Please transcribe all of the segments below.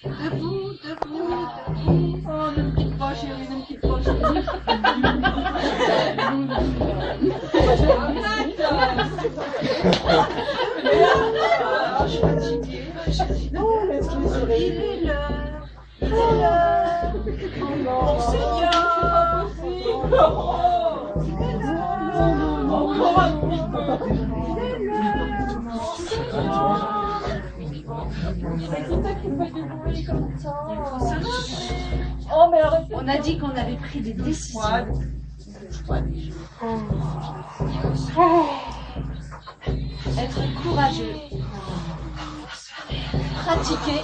Debout, debout, debout. Oh, ne me quitte pas, chérie, ne me quitte pas, chérie. Je suis fatiguée. Non, laisse-le. Il est l'heure. Il est l'heure. Mon Seigneur. Il est l'heure. Encore un petit peu. Il est l'heure. Mon Seigneur. Oh, mais arrête. On a dit qu'on avait pris des décisions. Être courageux. Pratiquer.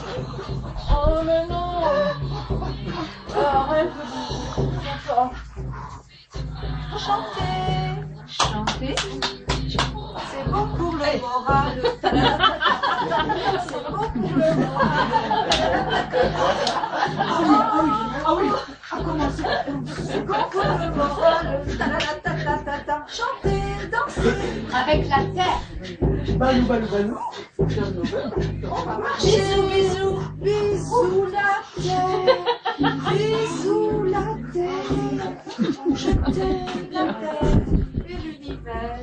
Oh, mais non. Arrête. Chanter. Chanter. C'est bon pour le moral. C'est bon pour le moral. Ah oui, à commencer. C'est bon pour le moral. Chanter, danser. Avec la terre. Balou, balou, balou. On va marcher. Bisous, bisous. Bisous la terre. Bisous la terre. Je t'aime la terre et l'univers.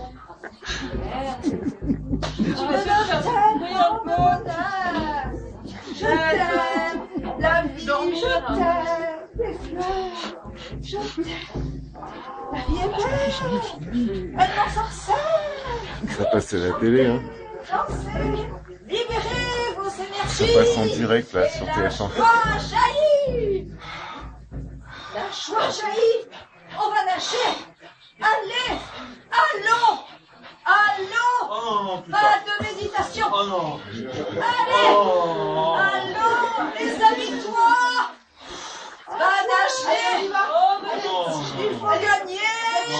Je t'aime, la vie, je t'aime, les fleurs, je t'aime. La vie est belle, elle m'ensorcelle. Ça passe à la télé, hein. Dansez, libérez vos Ça énergies. passe en direct, là, sur La TF1. joie jaillit. La joie jaillit. On va nager. Allez, allons. Allons. Oh non, putain. Pas de méditation. Oh non. Allez, Oh. allons, les amis, toi. Va nager. Il faut gagner. Je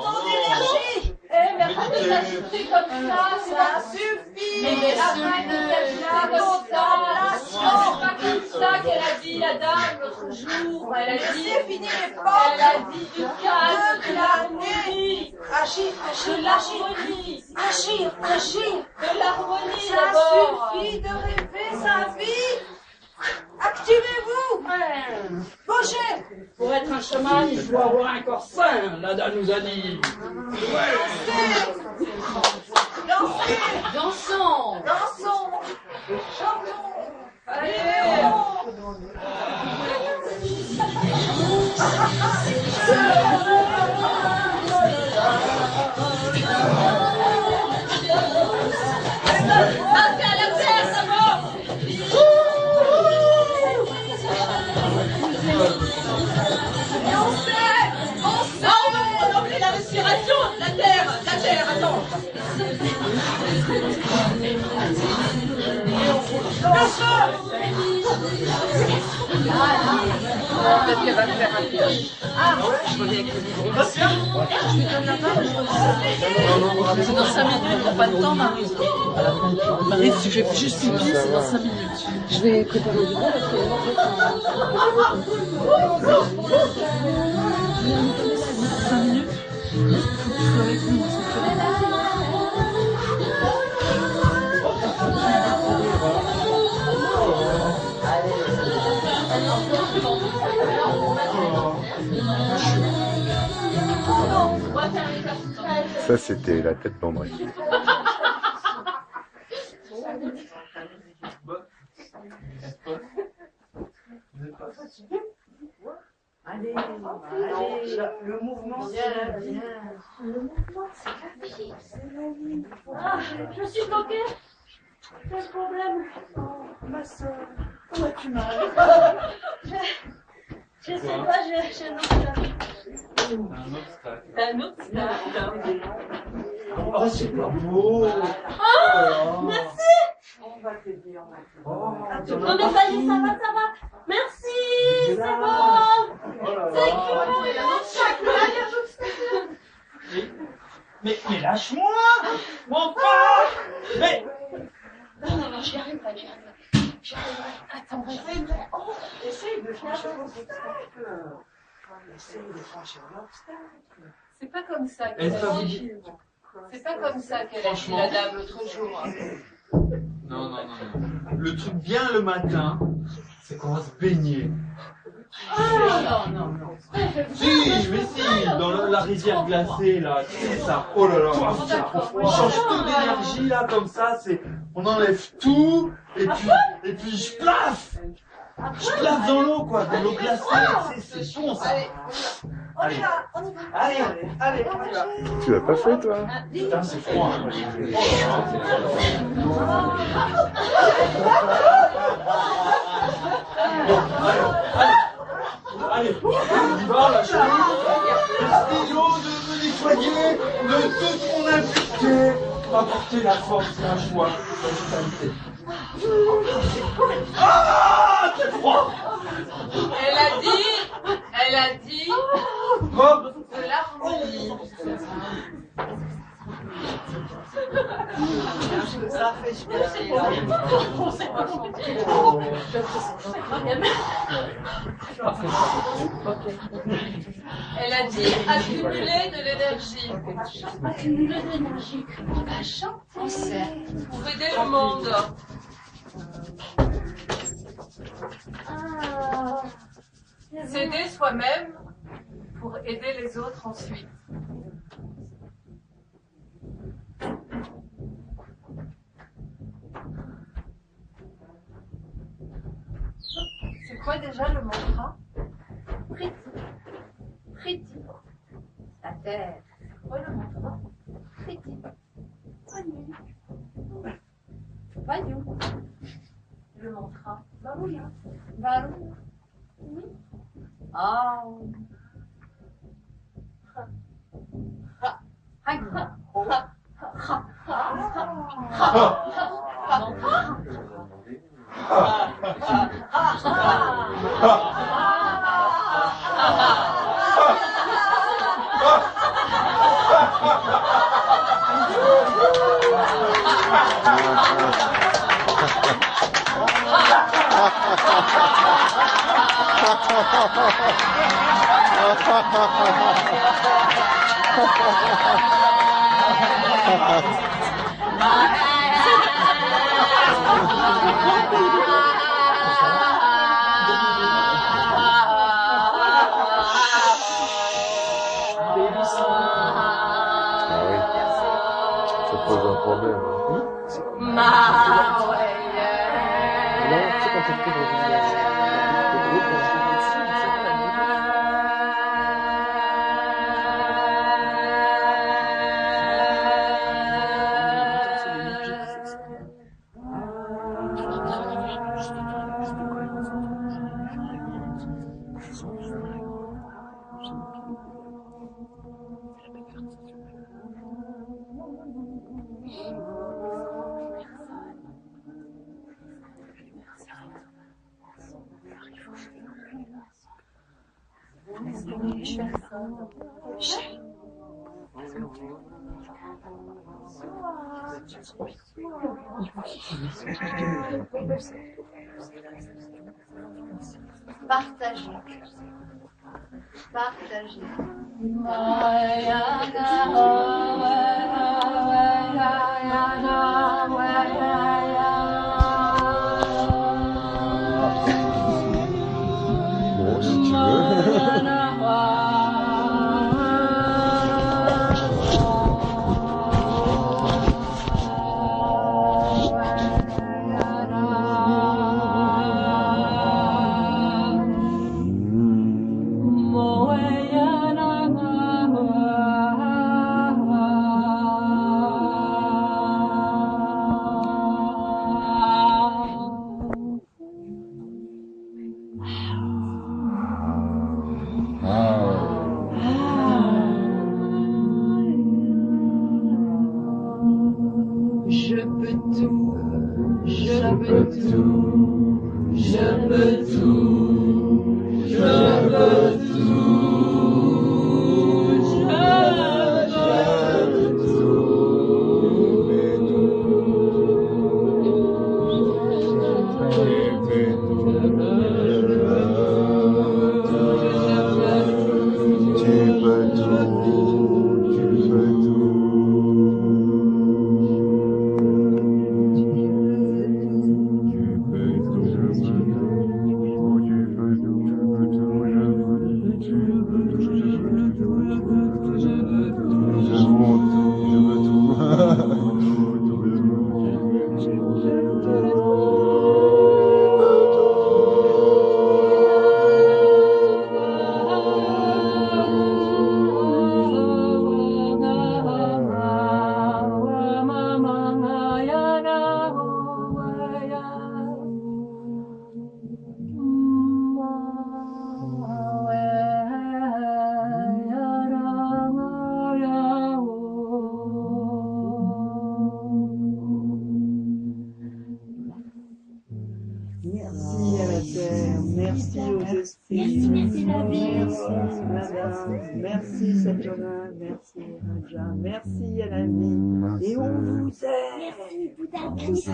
ton énergie. Eh, mais arrête de t'ajuster comme ça suffit. Mais la fin de la contemplation. C'est pas comme ça qu'elle a dit la dame l'autre jour. Elle a dit, C'est fini les elle portes. a dit du calme, De de l'harmonie. l'harmonie, Agir, agir, de l'harmonie, agir, agir. de l'harmonie Ça d'abord. suffit de rêver sa vie. Activez-vous. Bougez. Pour être un chaman, il faut avoir un corps sain, Lada nous a dit. Dansez. Dansons. Dansons. Chantons. Allez. Passez à la terre d'abord. On oublie la respiration. La terre, attends. Peut-être qu'elle va me faire un peu. Ah, je reviens avec le livre. Je lui donne la main, c'est dans 5 minutes, t'as pas de temps, Marie. Marie, si je fais juste pipi, c'est dans 5 minutes. Je vais préparer le livre parce que en fait, 5 minutes. Il faut que tu sois avec nous, Ça, c'était la tête d'André. allez, allez, le mouvement, c'est la vie. Le mouvement, c'est la vie. C'est la vie. Ah, je suis bloquée. Quel problème? Oh, ma soeur, où as-tu mal? Je sais pas, j'ai un obstacle. Un obstacle. Oh, c'est pas beau. Oh, merci. On va t'aider, on va t'aider. Oh, Non mais ça y est, ça va. Merci, c'est bon. oh là C'est là. Mais lâche-moi. Mon père. Mais. Non, j'y arrive pas. Attends, Essaye de franchir l'obstacle. Essaye de franchir l'obstacle. c'est pas comme ça Elle qu'elle a t'a dit. dit. C'est pas comme ça qu'elle a dit Franchement. la dame l'autre jour. Non. le truc bien le matin, c'est qu'on va se baigner. Non. Si, mais si, dans la rivière glacée, là, tu sais ça. Oh là là, on change tout d'énergie, là, comme ça, on enlève tout, et puis je place dans l'eau, quoi, dans l'eau glacée, c'est bon, ça. Allez, allez, on y va. Tu l'as pas fait, toi? Putain, c'est froid. Bon, allez, on y va, la chemise. Essayons de me nettoyer de toute mon impureté. Apporter la force, la joie, la vitalité. Ah, c'est froid. Elle a dit Hop. de l'harmonie. Ça fait chier. Elle a dit accumuler de l'énergie. Accumuler de l'énergie. On va chanter. Pour aider le monde. S'aider soi-même pour aider les autres ensuite. C'est quoi déjà le mantra? Priti. La terre. C'est quoi le mantra? Priti. Voyou. Le mantra. Varouya. Varou. Oui. Ah. Ça pose un problème. Partager. Partager. Bon, si tu veux. Je peux tout, je peux tout, je peux tout, je peux tout, Merci à la terre, merci aux esprits, Merci la vie. merci madame, merci Satchana, merci Raja, merci à la vie, et on vous aime. Merci Bouddha Christ.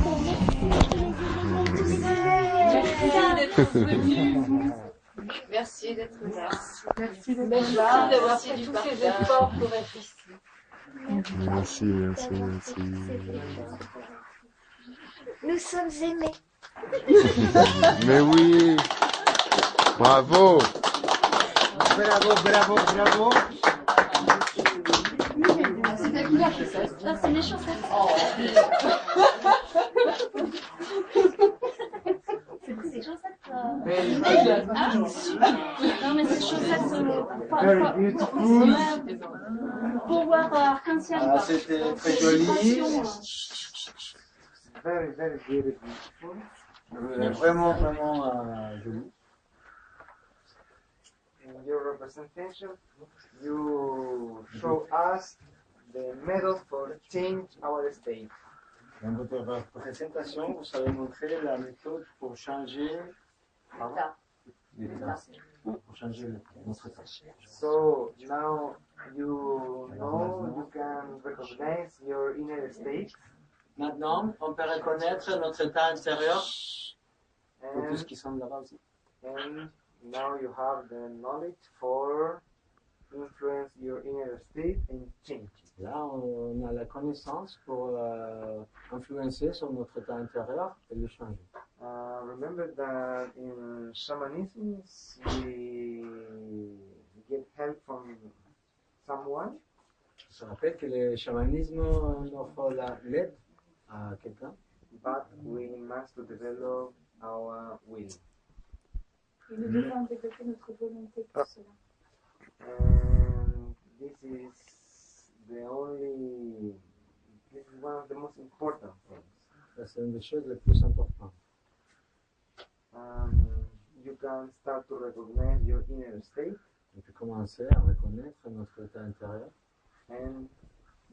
Merci Merci d'être là. Merci d'être Merci là. d'avoir Merci fait de du tous ces partage. efforts pour être ici. Merci, merci, merci. Nous sommes aimés. Mais oui. Bravo. Bravo, bravo, bravo. C'est qui a fait ça? Ah, c'est mes chaussettes. C'est des chaussettes. Ah, super. Non, mais c'est chaussettes Very beautiful. pour voir arc-en-ciel. Ah, c'était très joli. Very, very, very beautiful. Vraiment, vraiment joli. In your representation, you show us the method for change our state. Dans votre présentation, vous savez montrer la méthode pour changer l'état. Pour changer notre état. So now you know you can recognize your inner state. Maintenant, on peut reconnaître notre état intérieur pour tous And, qui sont là-bas aussi. and now you have the knowledge for influence your inner state and change it. Là, on a la connaissance pour influencer sur notre état intérieur et le changer. Remember that in shamanism we get help from someone, Je rappelle que le chamanisme offre l'aide à quelqu'un, but we must to develop our will. Il nous devons développer notre volonté pour cela. And this is one of the most important things. ça c'est une des choses les plus importantes. You can start to recognize your inner state On peut commencer à reconnaître notre état intérieur and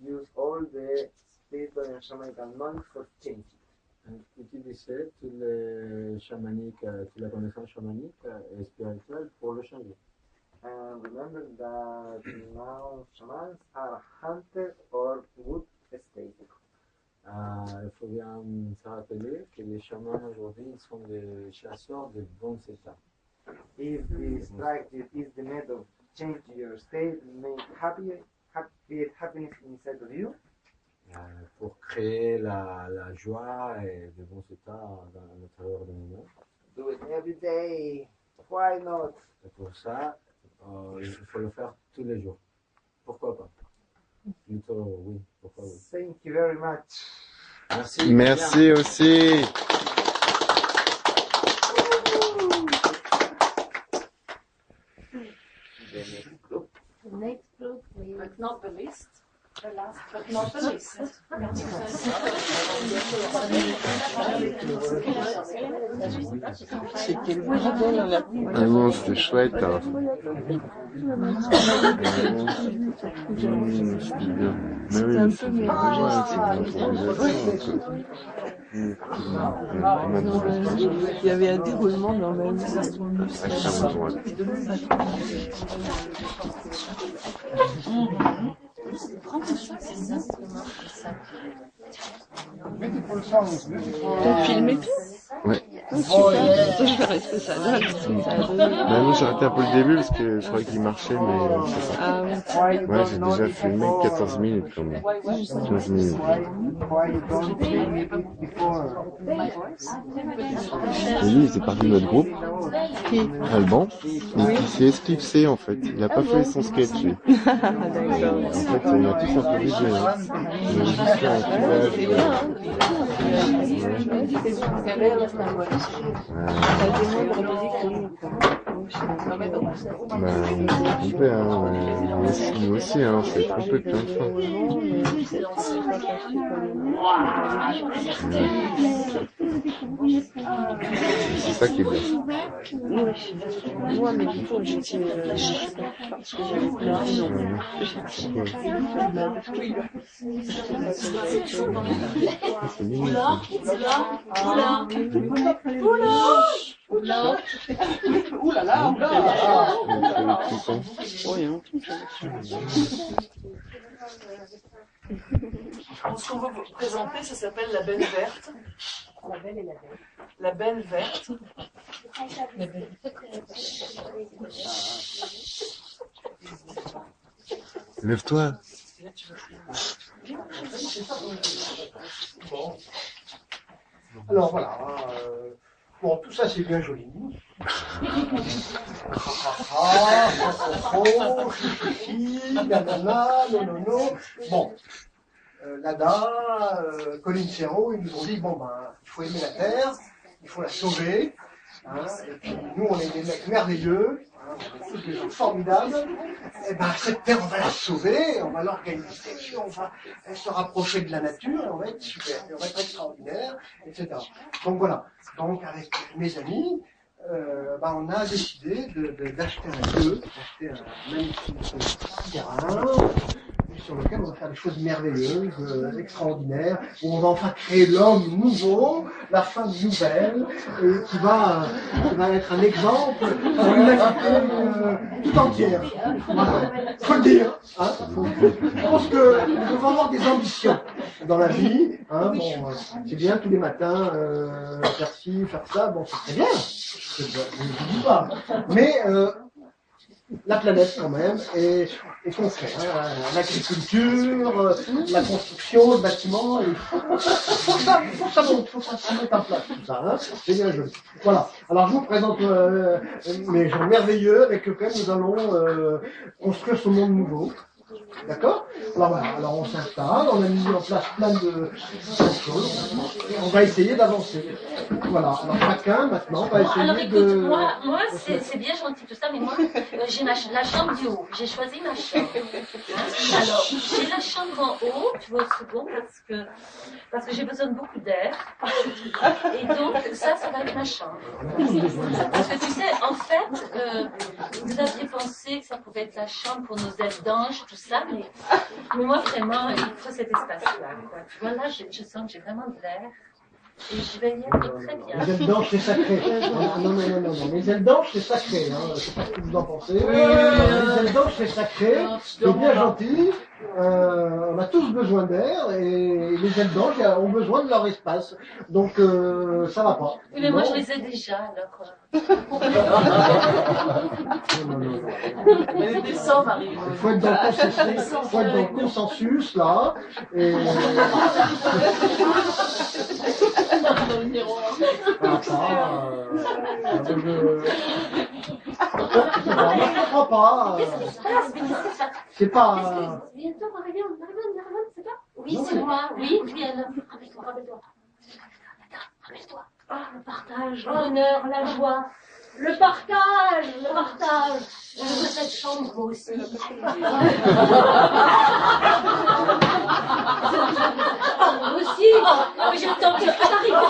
use all the spiritual and shamanic knowledge for change it. et utiliser toutes les chamaniques, toute la connaissance chamanique et spirituelle pour le changer. And remember that now shamans are hunter or good state. Il faut bien se rappeler que les chamans aujourd'hui ils sont des chasseurs de bons états. If this practice is the method of change your state, make happiness inside of you, Pour créer la joie et de bons états dans l'intérieur de nous-mêmes. do it every day. Why not? Et pour ça, il faut le faire tous les jours. Pourquoi pas? Plutôt oui, pourquoi oui. Thank you very much. Merci. Merci aussi. Next group, we But not the least. The last but not the least. Ah non, c'était chouette. Hein. C'était bien. Mais oui, c'est Il y avait un déroulement dans la vie. T'as filmé tout? Ouais. Super. Je vais rester ça là. Bah non, j'ai arrêté un peu le début parce que je croyais qu'il marchait, mais c'est pas. Ah oui. Ouais, j'ai déjà filmé 14 minutes quand même. 15 minutes. Why you don't film it before? Et lui, il faisait partie de notre groupe, Alban, et il s'est esclipsé en fait. Il a pas fait son sketch. Lui. En fait, on a tous improvisé. Hein. On a juste fait un trompé, hein, mais nous aussi, hein, on s'est trompé plein de fois. C'est ça qui est bien. Oui, moi, mais du coup, j'étais parce que j'avais plein de noms. C'est mignon. Oula, oula, oula, Ouh là là, ouh là. Oui, hein. Ce qu'on veut vous présenter, ça s'appelle la benne verte. La belle et la belle. La benne verte. Lève-toi. Bon. Alors voilà. Bon, tout ça c'est bien joli. Chichi, nanana, non. Bon. Nada, Colin Serrault, ils nous ont dit bon ben, il faut aimer la terre, il faut la sauver. Hein, et puis nous on est des mecs merveilleux, hein, on est tous des gens formidables. Et ben cette terre on va la sauver, on va l'organiser, on va se rapprocher de la nature, et on va être super, et on va être extraordinaire, etc. Donc voilà. Donc avec mes amis, ben, on a décidé d'acheter un lieu, d'acheter un magnifique terrain sur lequel on va faire des choses merveilleuses, extraordinaires, où on va enfin créer l'homme nouveau, la femme nouvelle, qui va être un exemple pour l'humanité tout entière. Voilà. Faut le dire. Hein. Je pense que nous devons avoir des ambitions dans la vie. Hein. Bon, c'est bien tous les matins faire ci, faire ça. Bon, c'est très bien. Je ne dis pas. Mais la planète quand même est concrète. Hein, l'agriculture, la construction, le bâtiment, il faut que ça monte, faut que ça se mette en place tout ça. Hein, c'est bien joli. Voilà. Alors je vous présente mes gens merveilleux avec lesquels nous allons construire ce monde nouveau. D'accord? Alors voilà, alors on s'installe, on a mis en place plein de choses, et on va essayer d'avancer. Voilà, alors chacun maintenant va essayer alors écoute, de... moi c'est bien gentil tout ça, mais moi j'ai la chambre du haut, j'ai choisi ma chambre. Alors, j'ai la chambre en haut, tu vois, au second, parce que j'ai besoin de beaucoup d'air. Et donc, ça va être ma chambre. Parce que tu sais, en fait, vous aviez pensé que ça pouvait être la chambre pour nos ailes d'ange, tout ça, mais moi vraiment, il faut cet espace-là. Tu vois, là, je sens que j'ai vraiment de l'air. Et je vais y être très bien. Les ailes d'ange, c'est sacré. Non. Les ailes d'ange, c'est sacré. Hein. Je sais pas ce que vous en pensez. Les ailes d'ange, c'est sacré. C'est bien gentil. On a tous besoin d'air et les ailes d'ange ont besoin de leur espace. Donc, ça va pas. Oui, mais moi, je les ai déjà, alors. Non. Les dessins arrivent. Il faut être dans le consensus, là. Et... Je comprends pas. C'est pas... Bientôt, Marianne, c'est pas? Oui, c'est moi. Oui, alors. Rappelle-toi. Ah, le partage, l'honneur, la joie. Le partage. Je veux cette chambre, moi aussi. Moi aussi. Mais j'attends que t'arrives.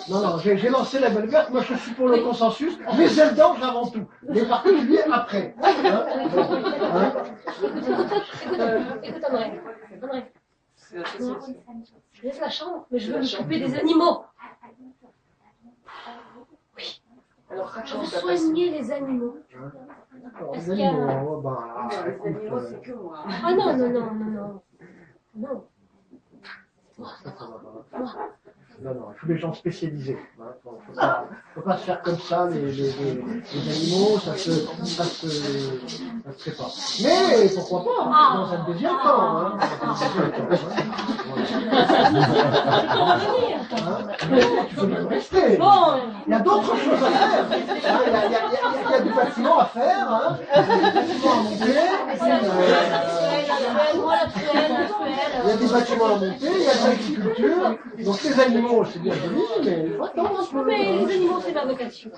Non, j'ai lancé la belle verte, moi je suis pour le consensus, les ailes d'ange avant tout, les particuliers après. Hein. Écoute, André. Je laisse la chambre, mais je veux m'occuper des animaux. Oui. Alors, Je veux soigner les animaux. Les animaux, les animaux, c'est que moi. Ah non. Non, il faut des gens spécialisés. Hein. Faut pas se faire comme ça, les animaux, ça se fait pas. Mais pourquoi pas, dans un deuxième temps. Hein. Tu peux même rester. Il y a d'autres choses à faire. Il y a du bâtiment à faire. Hein. Il y a du bâtiment à monter. Il y a des bâtiments à monter, il y a de l'agriculture, donc les animaux, c'est bien joli, mais attends un peu. Mais les animaux, c'est ma vocation.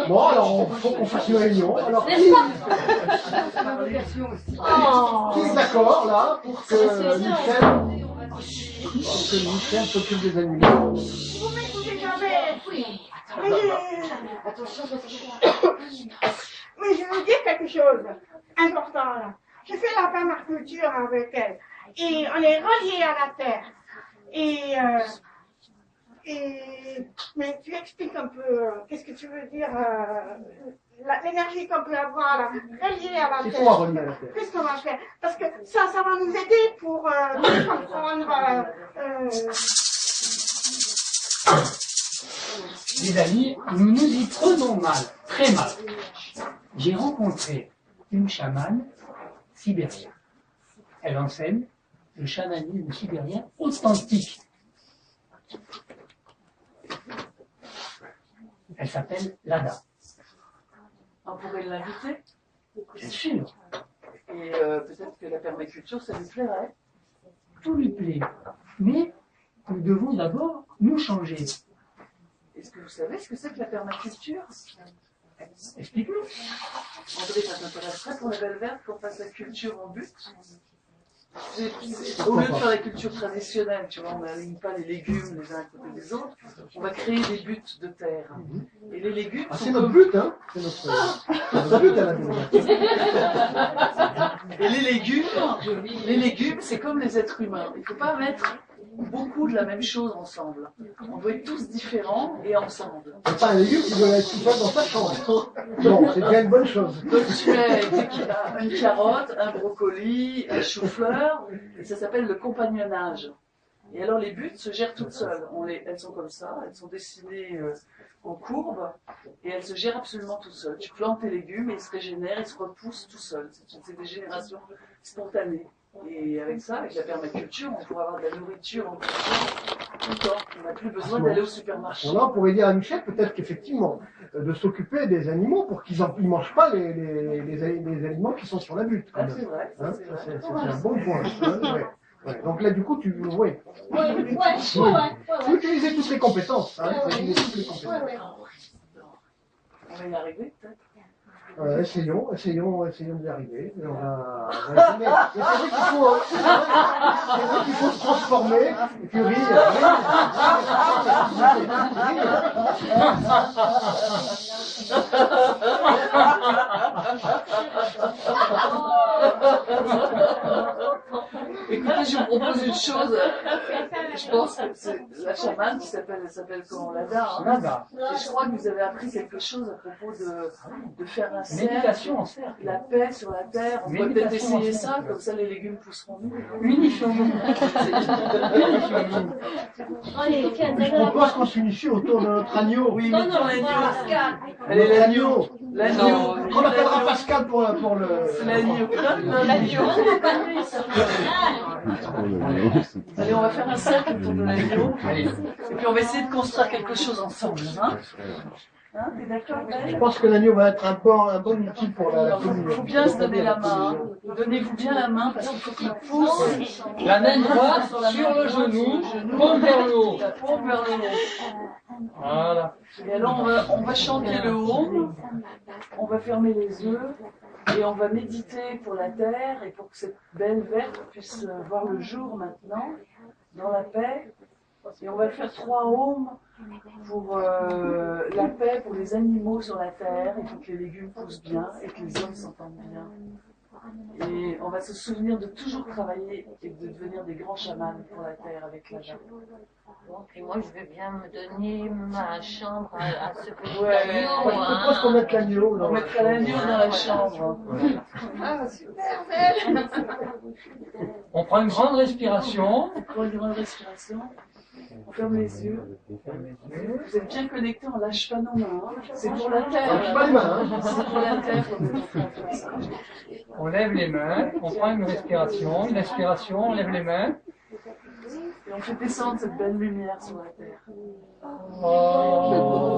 Bon, alors, il faut qu'on fasse une réunion. Alors, qui est d'accord, là, pour que Michel s'occupe des animaux? Vous m'écoutez jamais. Mais je veux dire quelque chose important là. Je fais la permaculture avec elle. Et on est reliés à la terre. Mais tu expliques un peu, qu'est-ce que tu veux dire, l'énergie qu'on peut avoir là, reliée à la terre. C'est quoi relié à la terre? Qu'est-ce qu'on va faire? Parce que ça va nous aider pour mieux comprendre. Les amis, nous nous y prenons mal, très mal. J'ai rencontré une chamane sibérienne. Elle enseigne le chamanisme sibérien authentique. Elle s'appelle Lada. On pourrait l'inviter. Bien sûr, Et peut-être que la permaculture, ça lui plairait. tout lui plaît. Mais nous devons d'abord nous changer. Est-ce que vous savez ce que c'est que la permaculture? Explique-nous. André, ça t'intéresserait pour la belle verte qu'on fasse la culture en but? Au lieu de faire la culture traditionnelle, tu vois, on n'aligne pas les légumes les uns à côté des autres, on va créer des buts de terre. Et les légumes C'est notre but, hein? C'est notre but à la maison. Et les légumes, c'est comme les êtres humains. Il ne faut pas mettre beaucoup de la même chose ensemble. On doit être tous différents et ensemble. C'est pas un légume qui doit être tout seul dans sa chambre. Bon, c'est déjà une bonne chose. Donc tu mets une carotte, un brocoli, un chou-fleur, et ça s'appelle le compagnonnage. Et alors les buts se gèrent toutes seules. Elles sont comme ça, elles sont dessinées en courbe, et elles se gèrent absolument toutes seules. Tu plantes tes légumes et ils se régénèrent, ils se repoussent tout seuls. C'est des générations spontanées. Et avec ça, avec la permaculture, on pourra avoir de la nourriture en tout le temps. On n'a plus besoin d'aller au supermarché. On pourrait dire à Michel peut-être qu'effectivement, de s'occuper des animaux pour qu'ils ne mangent pas les aliments qui sont sur la butte. Ah, c'est vrai. Hein, c'est un bon point. Hein, ouais. Ouais. Donc là, du coup, tu faut utiliser toutes les compétences. Hein, faut utiliser toutes les compétences. On va y arriver, peut-être. Essayons d'y arriver. On va essayer. Mais c'est vrai qu'il faut se transformer et puis rire. Écoutez, je vous propose une chose. Je pense que c'est la chamane qui s'appelle comment, Lada. Hein. Lada. Et je crois que vous avez appris quelque chose à propos de faire un cercle, Méditation en cercle. la paix sur la terre. On pourrait peut-être essayer ça, comme ça les légumes pousseront mieux. Unifions-nous. Je propose qu'on s'unifie autour de notre agneau. Oui, mais ton agneau. Allez, l'agneau. L'agneau. On appellera Pascal pour le. C'est l'agneau. Allez, on va faire un cercle autour de l'agneau. Et puis on va essayer de construire quelque chose ensemble. Hein, t'es d'accord? Je pense que l'agneau va être un bon outil pour la communion. Il faut bien se donner la main. Donnez-vous bien la main parce qu'il faut qu'il pousse. La main droite sur le genou, paume vers le haut. La paume vers le haut. Voilà. Et alors on va chanter le home, on va fermer les yeux et on va méditer pour la terre et pour que cette belle verte puisse voir le jour maintenant, dans la paix. Et on va faire 3 homes pour la paix, pour les animaux sur la terre, et pour que les légumes poussent bien et que les hommes s'entendent bien. Et on va se souvenir de toujours travailler et de devenir des grands chamans pour la terre avec la jambe. Et moi, je vais bien me donner ma chambre à ce petit Ouais, agneau. Je propose qu'on mette l'agneau. On mettra l'agneau dans la chambre. Ah, super, On prend une grande respiration. On prend une grande respiration. On ferme les yeux. Vous êtes bien connectés, on lâche pas nos mains. Hein. C'est pour la terre. Lâche pas les mains. Hein. C'est pour la terre qu'on est en train de faire ça. On lève les mains. On prend une respiration. Une expiration. On lève les mains. Et on fait descendre cette belle lumière sur la terre. Oh.